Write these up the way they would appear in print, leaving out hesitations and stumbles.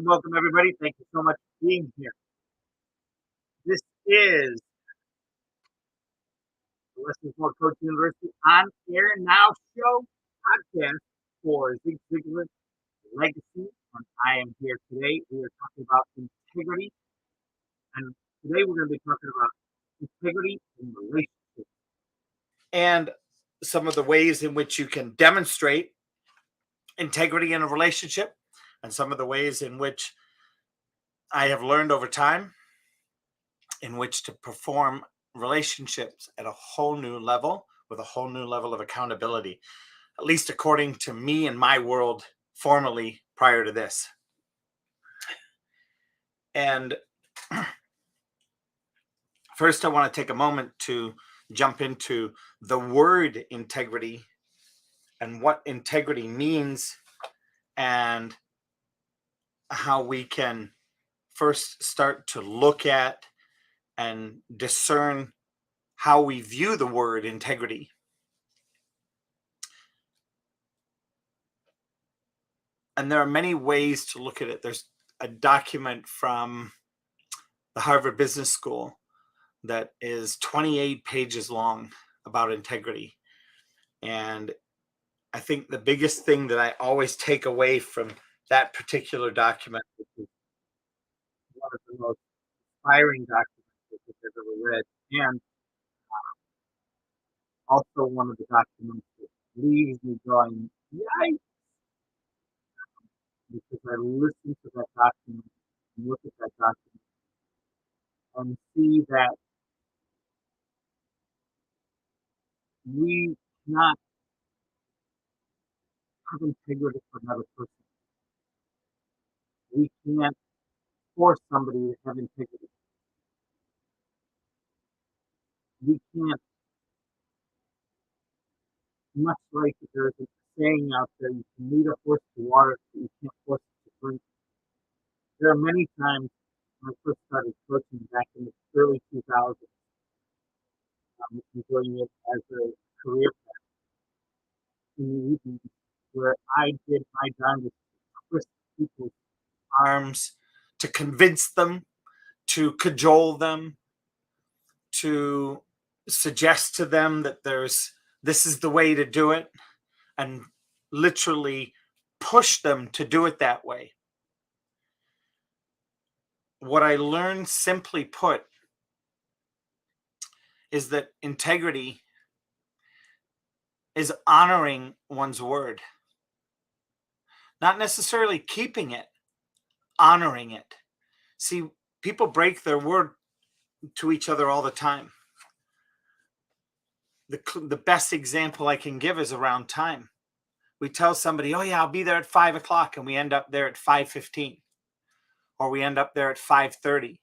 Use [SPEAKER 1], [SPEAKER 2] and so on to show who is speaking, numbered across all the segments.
[SPEAKER 1] Welcome, everybody. Thank you so much for being here. This is the Lessons for Coach University on Air Now show podcast for Zig Ziglar Legacy. And I am here today. We are talking about integrity. And today we're going to be talking about integrity in relationships and some of the ways in which you can demonstrate integrity in a relationship, and some of the ways in which I have learned over time in which to perform relationships at a whole new level with a whole new level of accountability, at least according to me and my world formerly prior to this. And first, I want to take a moment to jump into the word integrity and what integrity means, and how we can first start to look at and discern how we view the word integrity. And there are many ways to look at it. There's a document from the Harvard Business School that is 28 pages long about integrity. And I think the biggest thing that I always take away from that particular document, which is one of the most inspiring documents that I've ever read, and also one of the documents that leaves me going, yikes, because I listen to that document and look at that document and see that we cannot have integrity for another person. We can't force somebody to have integrity. We can't, much like there's a saying out there, you can lead a horse to water, but you can't force it to drink. There are many times when I first started coaching back in the early 2000s, doing it as a career path in the evening, where I did my darndest to twist people's arms, to convince them, to cajole them, to suggest to them that this is the way to do it, and literally push them to do it that way. What I learned, simply put, is that integrity is honoring one's word, not necessarily keeping it, honoring it. See, people break their word to each other all the time. The best example I can give is around time. We tell somebody, oh yeah, I'll be there at 5 o'clock, and we end up there at 5:15, or we end up there at 5:30.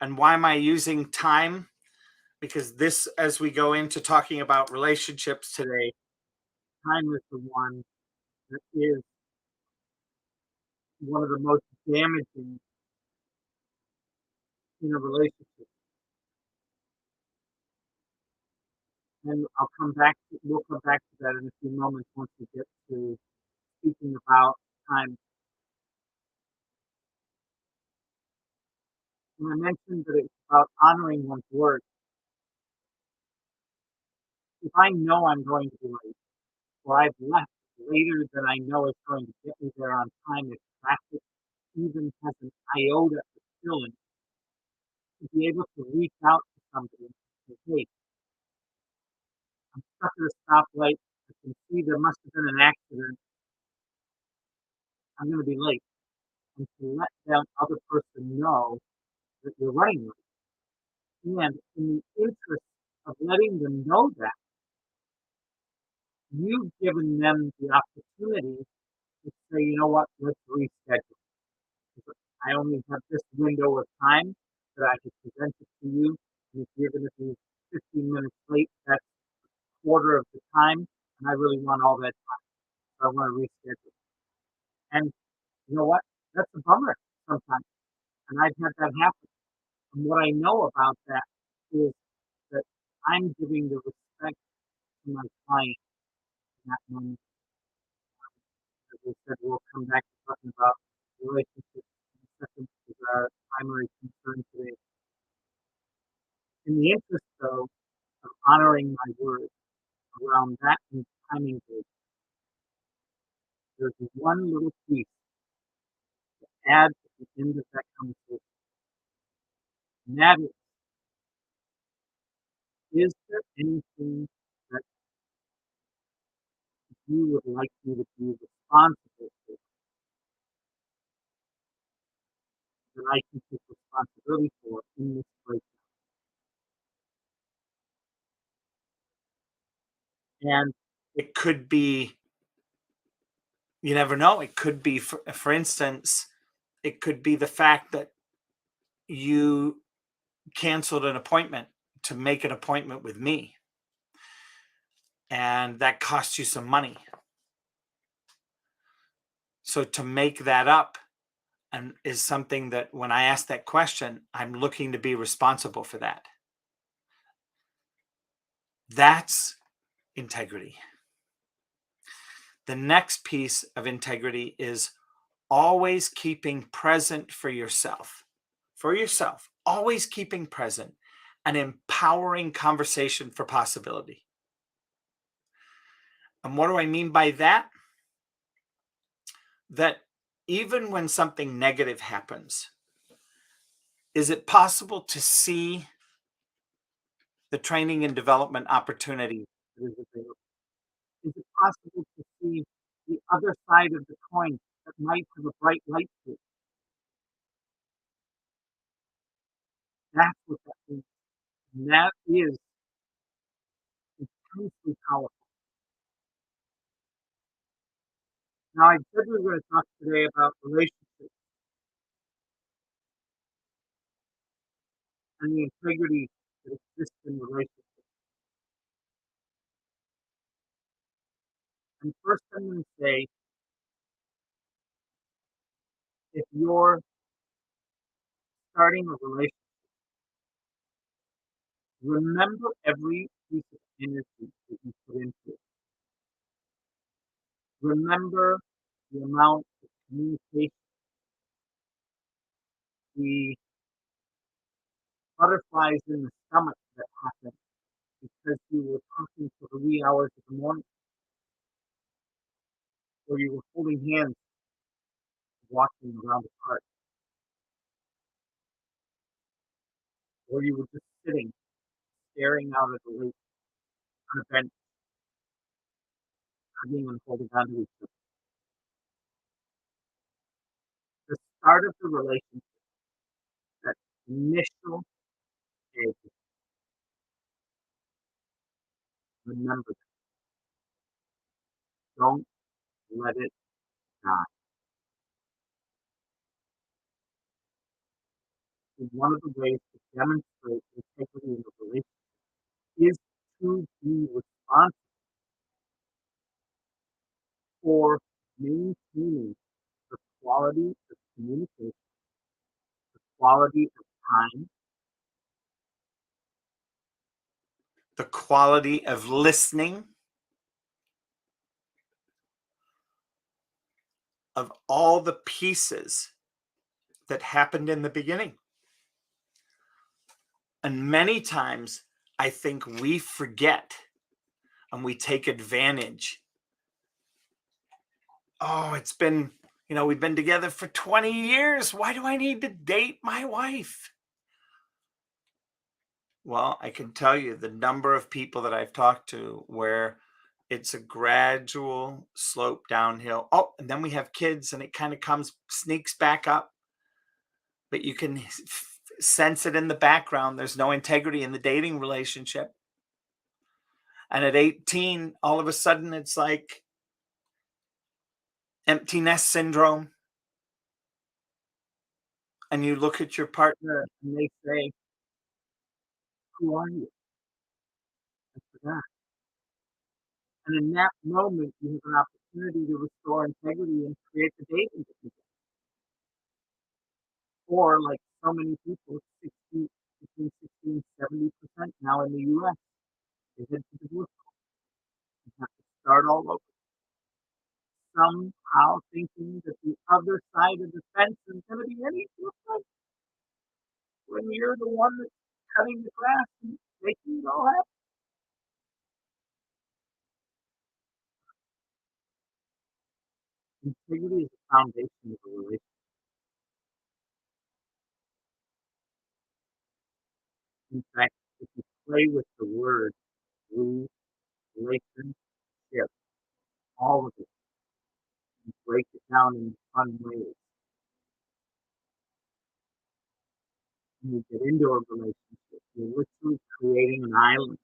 [SPEAKER 1] And why am I using time? Because this, as we go into talking about relationships today, time is the one that is one of the most damaging in a relationship. And we'll come back to that in a few moments once we get to speaking about time. And I mentioned that it's about honoring one's word. If I know I'm going to be late, or I've left later than I know is going to get me there on time, if traffic even has an iota of filling, to be able to reach out to somebody and say, hey, I'm stuck at a stoplight. I can see there must have been an accident. I'm going to be late. And to let that other person know that you're running late. And in the interest of letting them know that, you've given them the opportunity to say, you know what, let's reschedule. I only have this window of time that I can present it to you. And if you're going to be 15 minutes late, that's a quarter of the time. And I really want all that time. So I want to reschedule. And you know what? That's a bummer sometimes. And I've had that happen. And what I know about that is that I'm giving the respect to my client in that moment. As I said, we'll come back to talking about relationships in a second is our primary concern today. In the interest, though, of honoring my word around that timing date, there's one little piece to add at the end of that conversation. And that is there anything that you would like me to be responsible for, that I can take responsibility for in this breakdown? And
[SPEAKER 2] It could be, you never know. It could be, for instance, it could be the fact that you canceled an appointment to make an appointment with me, and that cost you some money. So to make that up and is something that when I ask that question, I'm looking to be responsible for that. That's integrity. The next piece of integrity is always keeping present for yourself, always keeping present an empowering conversation for possibility. And what do I mean by that? That even when something negative happens, is it possible to see the training and development opportunity?
[SPEAKER 1] that is available. Is it possible to see the other side of the coin that might have a bright light to it? That's what that means. And that is intensely powerful. Now, I said we were going to talk today about relationships and the integrity that exists in relationships. And first, I'm going to say, if you're starting a relationship, remember every piece of energy that you put into it. Remember the amount of communication, the butterflies in the stomach that happened because you were talking till the wee hours of the morning, or you were holding hands walking around the park, or you were just sitting staring out at the lake on a bench, hugging and holding on to each other. The start of the relationship, that initial stage, remember that. Don't let it die. And one of the ways to demonstrate integrity in a relationship is to be responsible for maintaining the quality of communication, quality of time,
[SPEAKER 2] The quality of listening, of all the pieces that happened in the beginning. And many times I think we forget and we take advantage. Oh, we've been together for 20 years. Why do I need to date my wife? Well, I can tell you the number of people that I've talked to where it's a gradual slope downhill. Oh, and then we have kids and it kind of sneaks back up. But sense it in the background. There's no integrity in the dating relationship. And at 18, all of a sudden, it's like empty nest syndrome. And you look at your partner and they say, "Who are you?" I forgot. And in that moment, you have an opportunity to restore integrity and create the dating that you get. Or like so many people, 60, between 60 and 70% now in the US, they head to divorce court and have to start all over, somehow thinking that the other side of the fence is going to be any different when you're the one that's cutting the grass and making it all happen. Integrity is the foundation of a relationship. In fact, if you play with the word relationship, all of it, and break it down in fun ways, when you get into a relationship, you're literally creating an island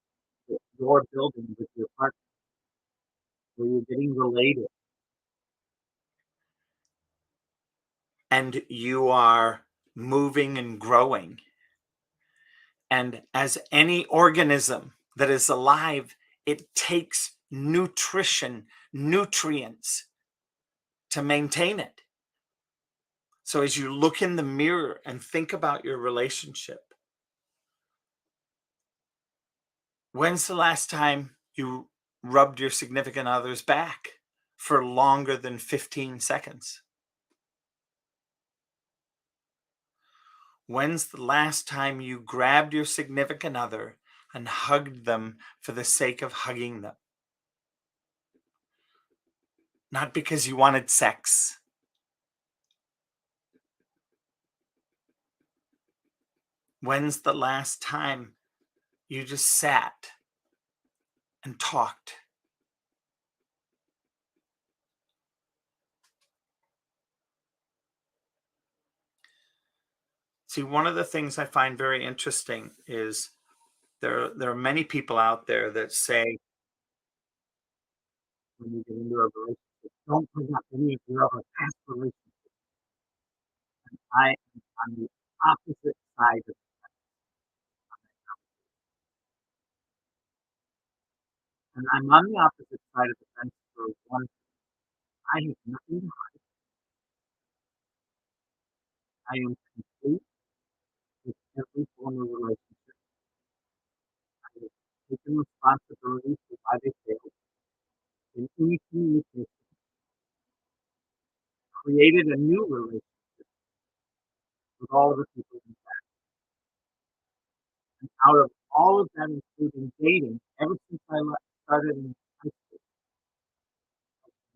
[SPEAKER 2] that you're building with your partner, where you're getting related. And you are moving and growing. And as any organism that is alive, it takes nutrition, nutrients to maintain it. So as you look in the mirror and think about your relationship, when's the last time you rubbed your significant other's back for longer than 15 seconds? When's the last time you grabbed your significant other and hugged them for the sake of hugging them? Not because you wanted sex. When's the last time you just sat and talked? See, one of the things I find very interesting is there are many people out there that say,
[SPEAKER 1] When you get into a relationship, don't bring up any of your other past relationships. I am on the opposite side of and I'm on the opposite side of the fence for one. I have nothing to hide. I am complete with every form of relationship. I have taken responsibility for why they failed in any communication, created a new relationship with all of the people in that. And out of all of that, including dating, ever since started in high school,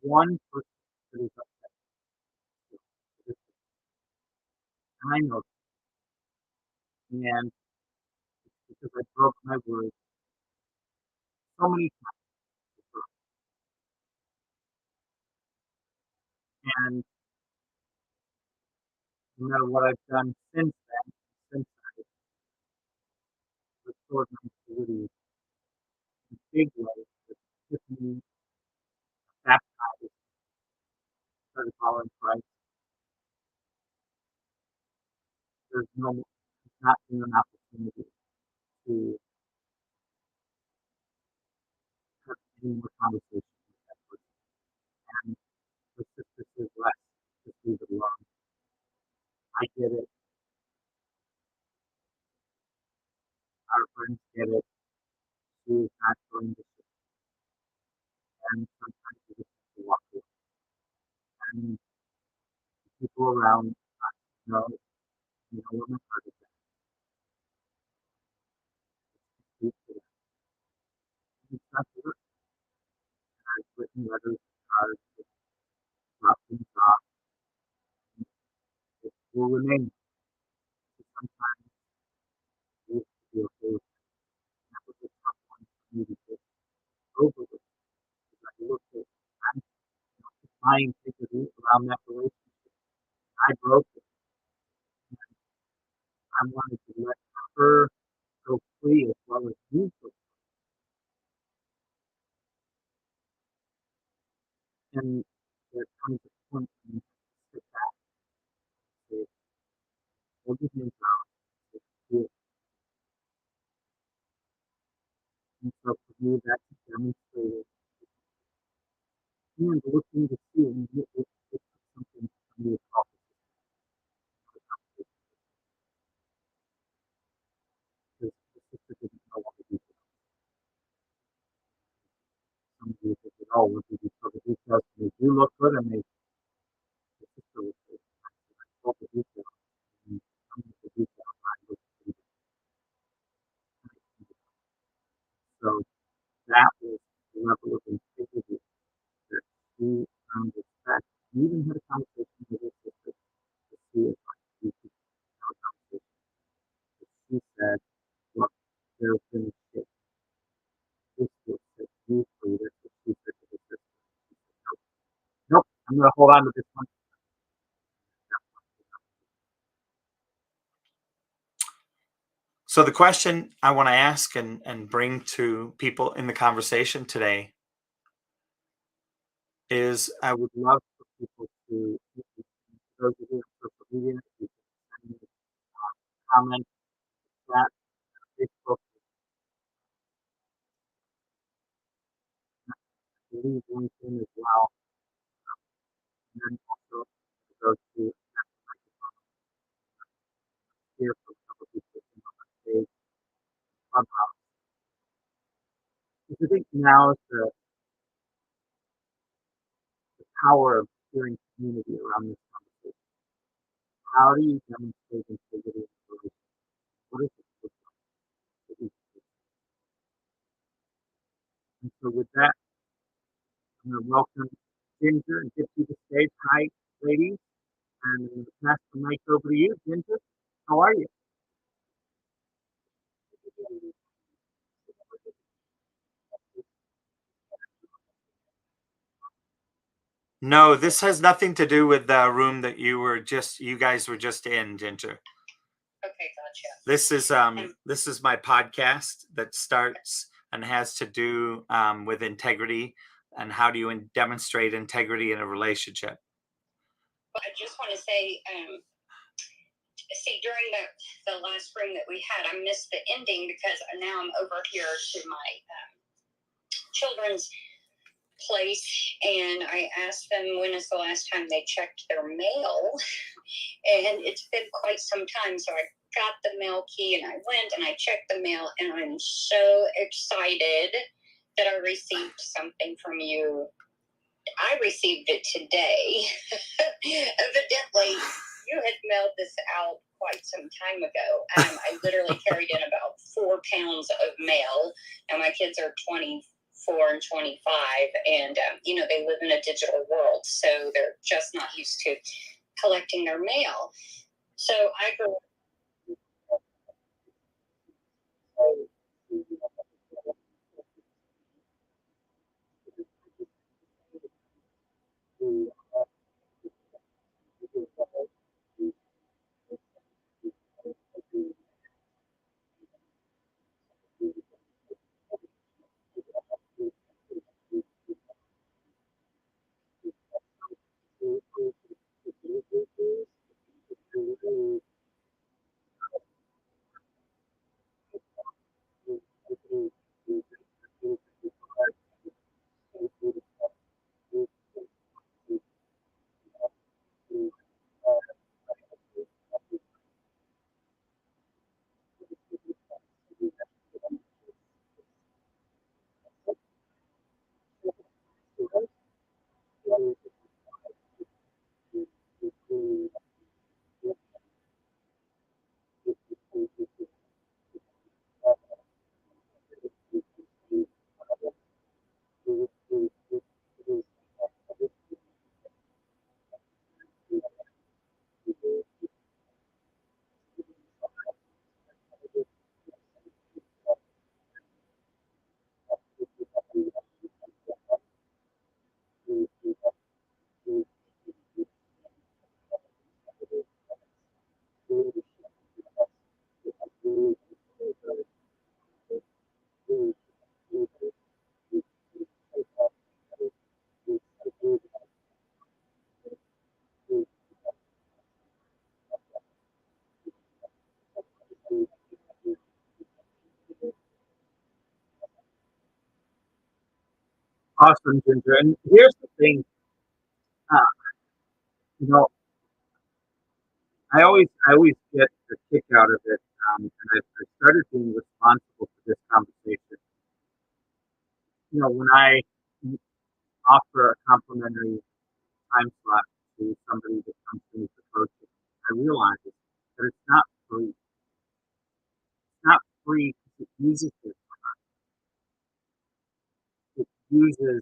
[SPEAKER 1] one person that is upset with this, and I know that. And because I broke my word so many times before. And no matter what I've done since then, since I restored my integrity in big ways, with Tiffany baptized, started following Christ, there's not been an opportunity to have any more conversation with that person. And the sister says, "Let's just leave it alone." I get it. Our friends get it. She is not going to sit, and sometimes you just have to walk away. And people around us know, what my heart is at. Speak to them. It's not work. I've written letters, cards, dropped things off. It will remain. Sometimes we have to be okay with that. That was a tough one for me to get over with. Because I looked at I'm my integrity around that relationship. I broke it. I wanted to let her go free as well as you go. And there comes a point when you sit back and say, hold your hands out, it's good. And so for me, that's demonstrated and looking to see and it's something for me to talk because the sister didn't know what to do. Somebody would say, oh, what did you tell the details? And they do look good and the sister would say, I told the details. And some of the details I looked pretty good. So that was the level of integrity that she respect. We even had a conversation with her sister to see if we could have a conversation. But she said, look, there's been a shift. This will set you free. That's what she said to the sister. She said, nope, nope, I'm going to hold on to this one.
[SPEAKER 2] So the question I want to ask and bring to people in the conversation today is
[SPEAKER 1] I would love for people to, those of you on social media, you can send me comments, chat, Facebook, leave LinkedIn as well. And then also go to hear from some of the people on the stage Clubhouse. Because I think now is the power of hearing community around this conversation. How do you demonstrate integrity in a relationship? What is it look like? And so with that, I'm going to welcome Ginger and get you to the stage. Hi, ladies. And I'm going to pass the mic over to you, Ginger. How are you?
[SPEAKER 2] no, this has nothing to do with the room that you guys were just in, Ginger.
[SPEAKER 3] Okay, gotcha.
[SPEAKER 2] This is my podcast that starts and has to do with integrity and how do you demonstrate integrity in a relationship.
[SPEAKER 3] Well, I just want to say, see, during the last room that we had, I missed the ending because now I'm over here to my children's place, and I asked them when is the last time they checked their mail, and it's been quite some time. So I got the mail key, and I went and I checked the mail, and I'm so excited that I received something from you. I received it today. Evidently, you had mailed this out quite some time ago. I literally carried in about 4 pounds of mail, and my kids are 24 and 25, and they live in a digital world, so they're just not used to collecting their mail. So I grew up.
[SPEAKER 1] Awesome, Ginger. And here's the thing, uh, you know, I always get a kick out of it, and I started being responsible for this conversation. When I offer a complimentary time slot to somebody that comes to me for coaching, I realize that it's not free. It's not free because it uses it. It uses,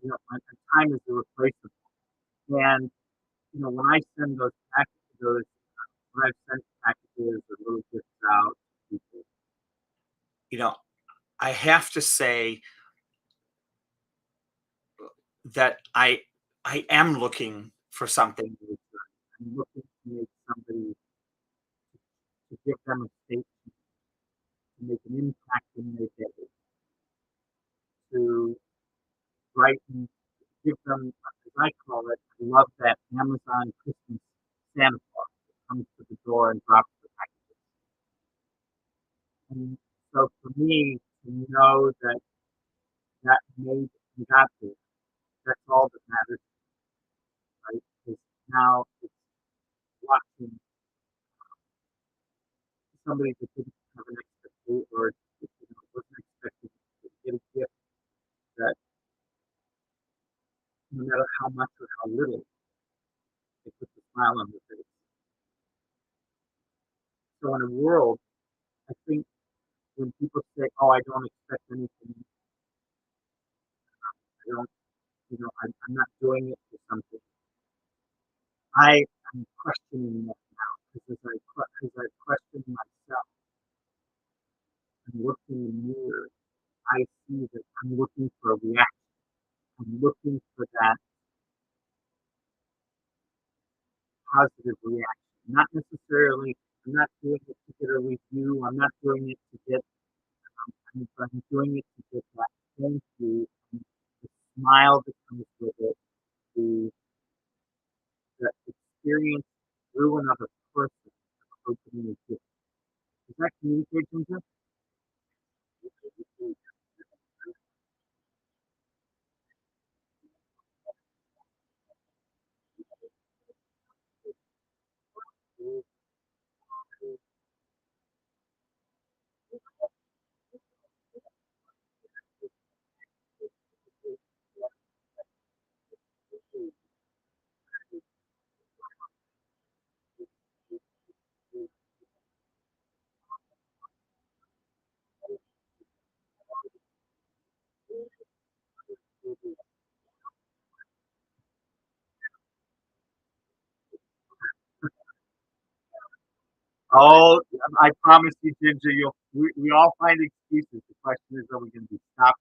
[SPEAKER 1] my time is irreplaceable. And when I send those packages, when I've sent packages or little gifts out to people,
[SPEAKER 2] You know, I have to say that I am looking for something.
[SPEAKER 1] I'm looking to make somebody to give them a space to make an impact in their day, to brighten, give them, as I call it, I love that Amazon Christmas Santa Claus that comes to the door and drops the packages. And so for me to know that that made me got there, that's all that matters, right? Because now it's watching somebody that didn't have an expectation or wasn't expected to get a gift that no matter how much or how little, it puts a smile on their face. So in a world, I think when people say, "Oh, I don't expect anything," I don't, I'm not doing it for something. I am questioning that now because as I question myself and look in the mirror, I see that I'm looking for a reaction. I'm looking for that positive reaction. Not necessarily, I'm not doing it to get a review. I'm not doing it to get, I'm doing it to get that thank you, and the smile that comes with it, the, the experience through another person of opening a gift. Is that communication? Jeff? Oh, I promise you, Ginger, we all find excuses. The question is, are we going to be stopped?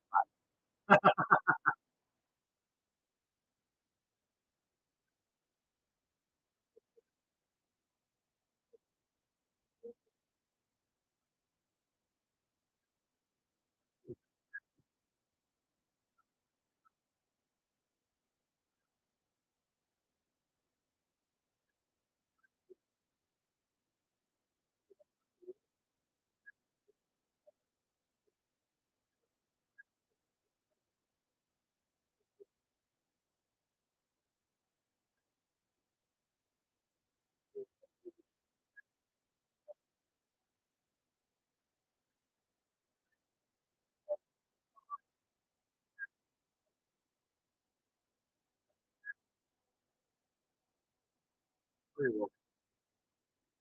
[SPEAKER 1] Very well.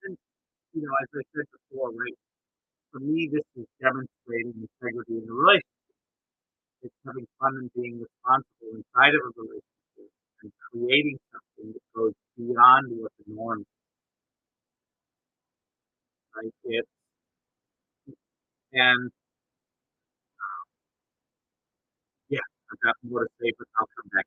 [SPEAKER 1] And, as I said before, right, for me, this is demonstrating integrity in a relationship. It's having fun and being responsible inside of a relationship and creating something that goes beyond what the norm is, right? And yeah, I've got more to say, but I'll come back.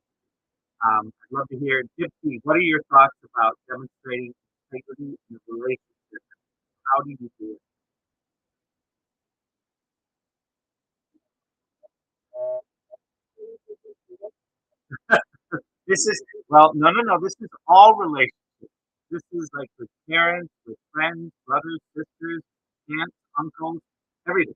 [SPEAKER 1] I'd love to hear, Gypsy, what are your thoughts about demonstrating integrity in a relationship? How do you do it? This is, well, no, no, no. This is all relationships. This is like with parents, with friends, brothers, sisters, aunts, uncles, everything.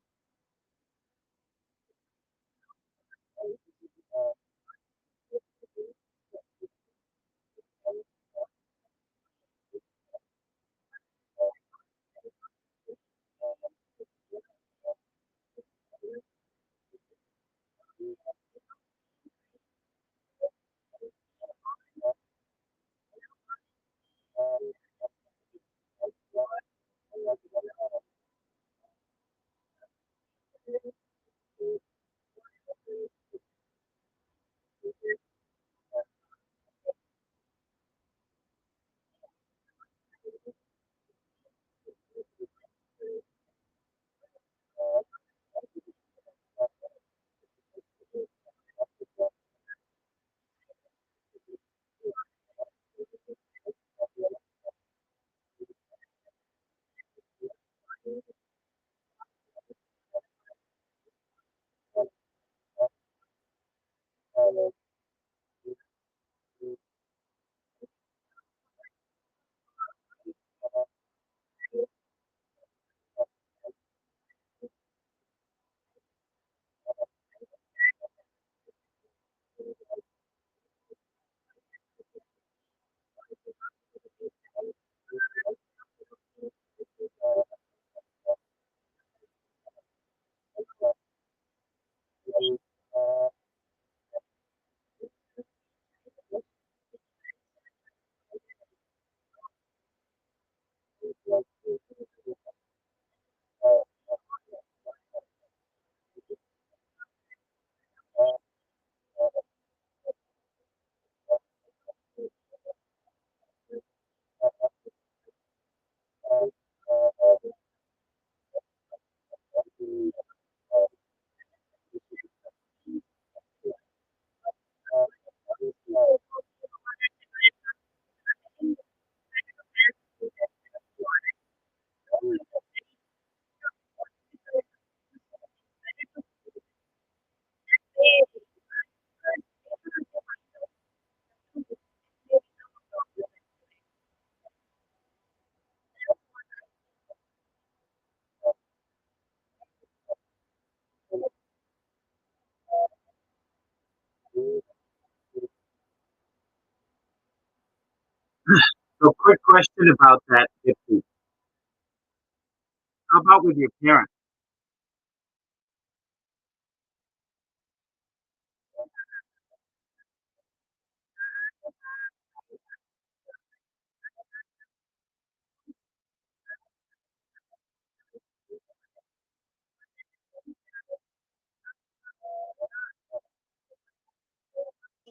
[SPEAKER 1] So, quick question about that, Dipsy. How about with your parents?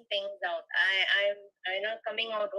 [SPEAKER 3] Things out. I'm not coming out.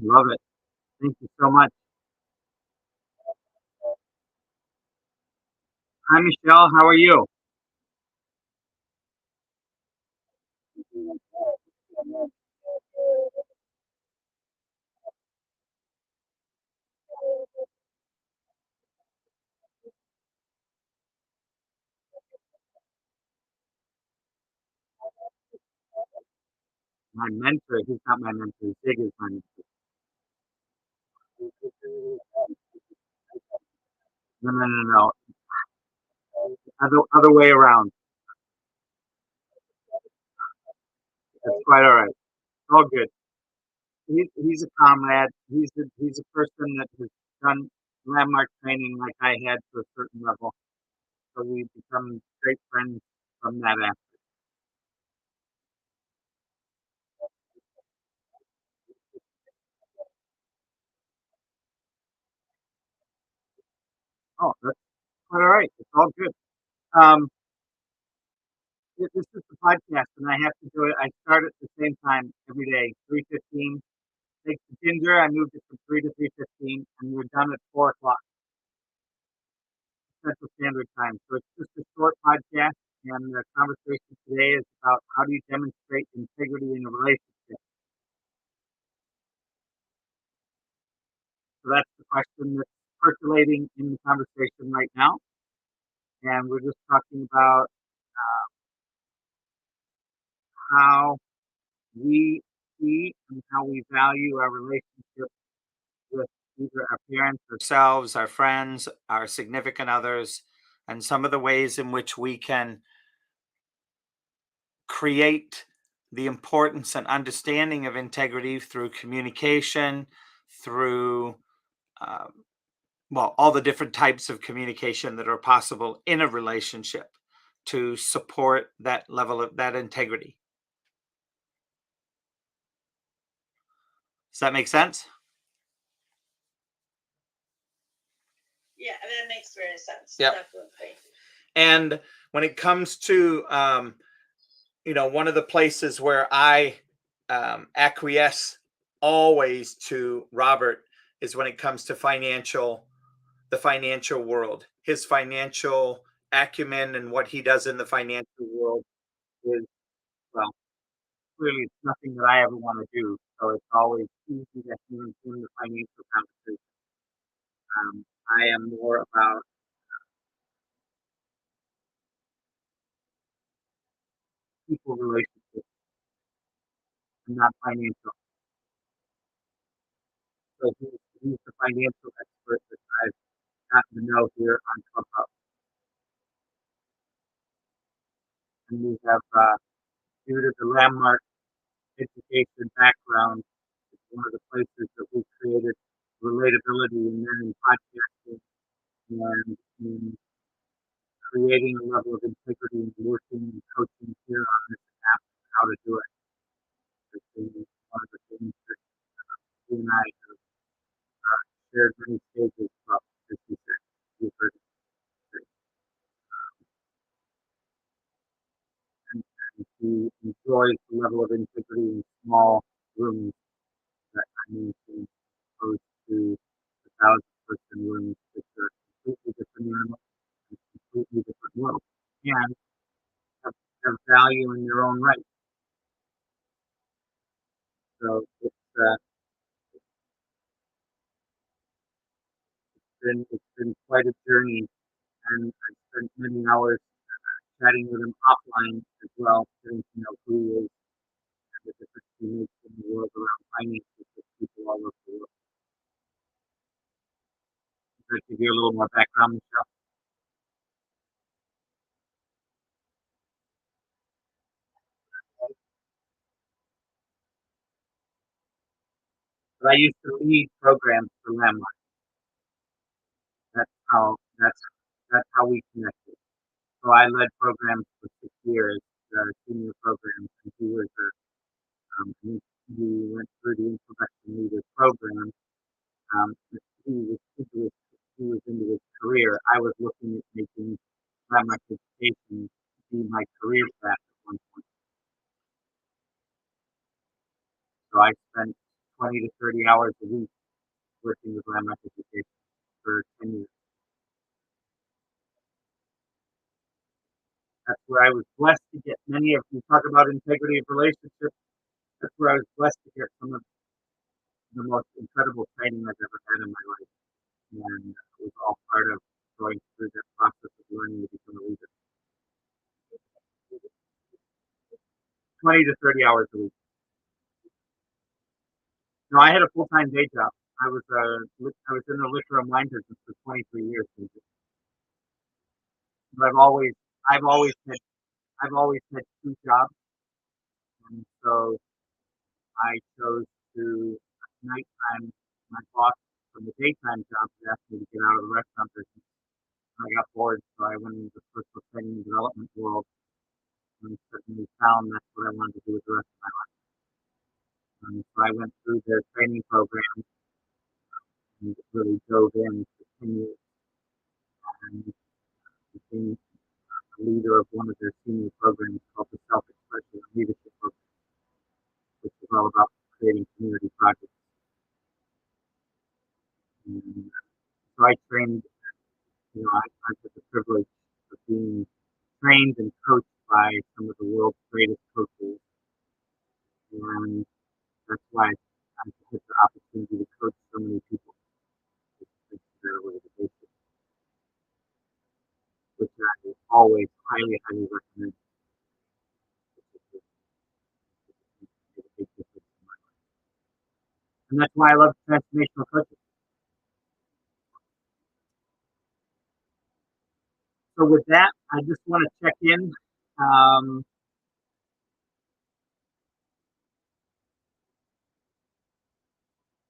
[SPEAKER 1] Love it. Thank you so much. Hi, Michelle. How are you? My mentor. He's not my mentor. Zig is my mentor. No, no, no, no. Other way around. That's quite all right. It's all good. He's a comrade. He's a person that has done landmark training like I had to a certain level. So we've become great friends from that aspect. Oh, that's quite all right. It's all good. Um, this is the podcast, and I have to do it. I start at the same time every day, 3:15. Thanks to Ginger, I moved it from 3 to 3:15, and we're done at 4 o'clock Central Standard Time. So it's just a short podcast, and the conversation today is about how do you demonstrate integrity in a relationship. So that's the question that's percolating in the conversation right now, and we're just talking about how we see and how we value our relationship with either our parents or
[SPEAKER 2] Ourselves, our friends, our significant others, and some of the ways in which we can create the importance and understanding of integrity through communication, through all the different types of communication that are possible in a relationship to support that level of that integrity. Does that make sense?
[SPEAKER 4] Yeah, that makes very sense.
[SPEAKER 2] Yep.
[SPEAKER 4] Definitely.
[SPEAKER 2] And when it comes to, one of the places where I acquiesce always to Robert is when it comes to the financial world. His financial acumen and what he does in the financial world is, well, clearly it's nothing that I ever want to do. So it's always easy to even in the financial conversation. I am more about people relationships and not financial. So he's the financial expert that I've gotten to know here on Clubhouse. And we have, due to the landmark education background, it's one of the places that we created relatability and then in podcasting and in creating a level of integrity and working and coaching here on this app, how to do it. It's been one of the things that he and I have shared many stages of this research. You've heard it. And he enjoys the level of integrity in small rooms that I maintain opposed to the 1,000-person rooms, which are completely different animals and completely different worlds, and have value in their own right. So it's been quite a journey, and I've spent many hours chatting with him offline as well, getting to know who he is and the difference he makes in the world around finances with people all over the world. Just to give you a little more background, Michelle. But I used to lead programs for Landmark. That's how we connected. So I led programs for 6 years, senior programs, and he went through the introduction leader program. He was into his career. I was looking at making Landmark education be my career path at one point. So I spent 20 to 30 hours a week working with Landmark education for 10 years. That's where I was blessed to get many of you talk about integrity of relationships. That's where I was blessed to get some of the most incredible training I've ever had in my life. And it was all part of going through that process of learning to become a leader. 20 to 30 hours a week. No, I had a full-time day job. I was in the liquor and wine business for 23 years. But I've always had two jobs, and so I chose to at nighttime. My boss from the daytime job had asked me to get out of the restaurant business. I got bored, so I went into the personal training and development world, and suddenly found that's what I wanted to do with the rest of my life. And so I went through their training program and really dove in for 10 years and became a leader of one of their senior programs called the Self-Expression and Leadership Program, which is all about creating community projects. And so I trained, I had the privilege of being trained and coached by some of the world's greatest coaches. And that's why I took the opportunity to coach so many people. Which I always highly, highly recommend. And that's why I love transformational coaching. So with that, I just want to check in.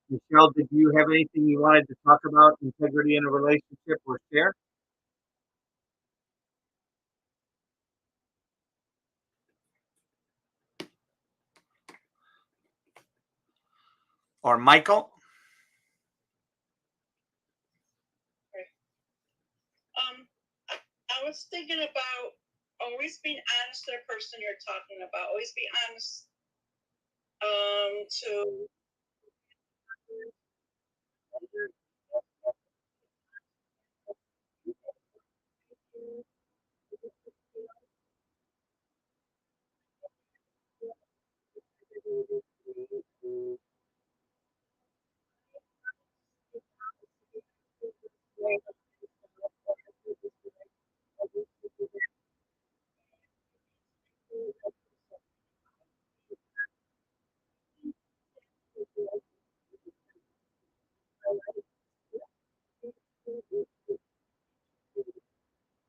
[SPEAKER 1] Michelle, did you have anything you wanted to talk about integrity in a relationship or share?
[SPEAKER 2] Or Michael?
[SPEAKER 4] I was thinking about always being honest to the person you're talking about. Always be honest to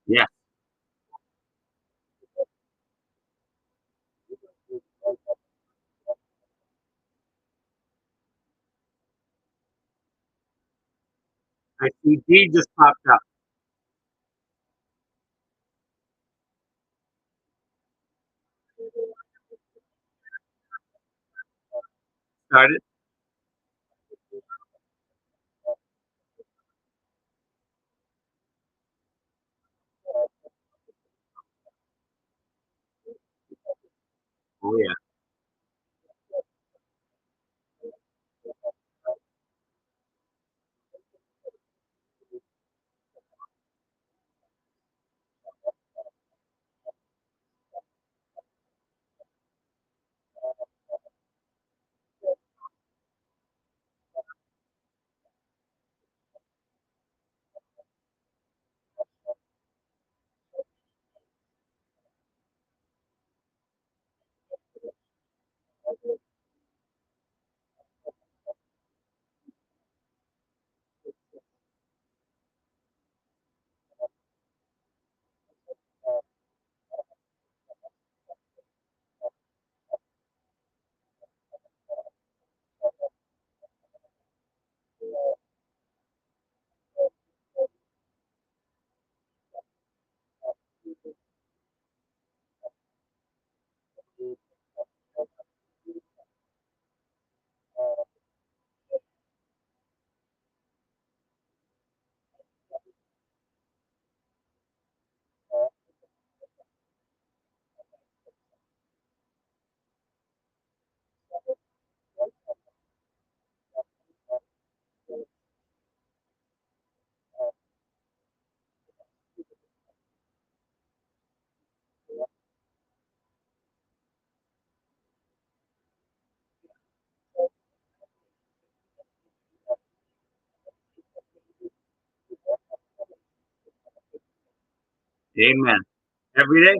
[SPEAKER 1] Yeah, I see D just popped up. Started. Oh yeah. Amen. Every day.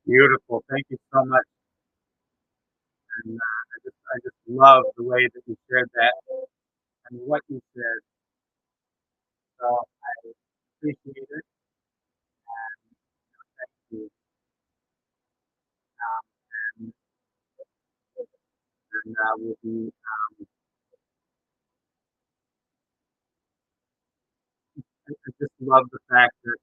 [SPEAKER 1] Beautiful. Thank you so much. And I just love the way that you shared that and what you said. So I appreciate it. Thank you. And, we'll be. I just love the fact that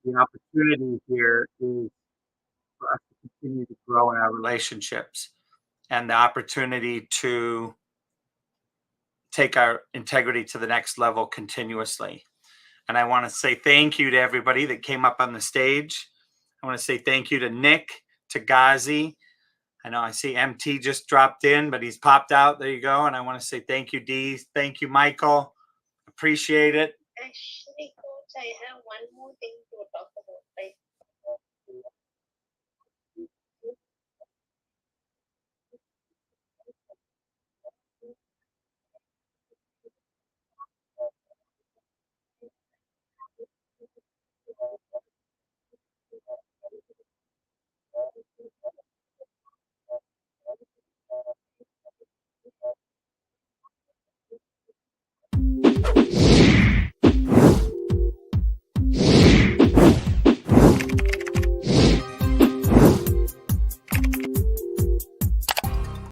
[SPEAKER 1] the opportunity here is for us to continue to grow in our
[SPEAKER 2] relationships and the opportunity to take our integrity to the next level continuously. And I want to say thank you to everybody that came up on the stage. I want to say thank you to Nick, to Ghazi. I know I see MT just dropped in, but he's popped out. There you go. And I want to say thank you, Dee. Thank you, Michael. Appreciate it.
[SPEAKER 3] Actually, coach, I have one more thing to talk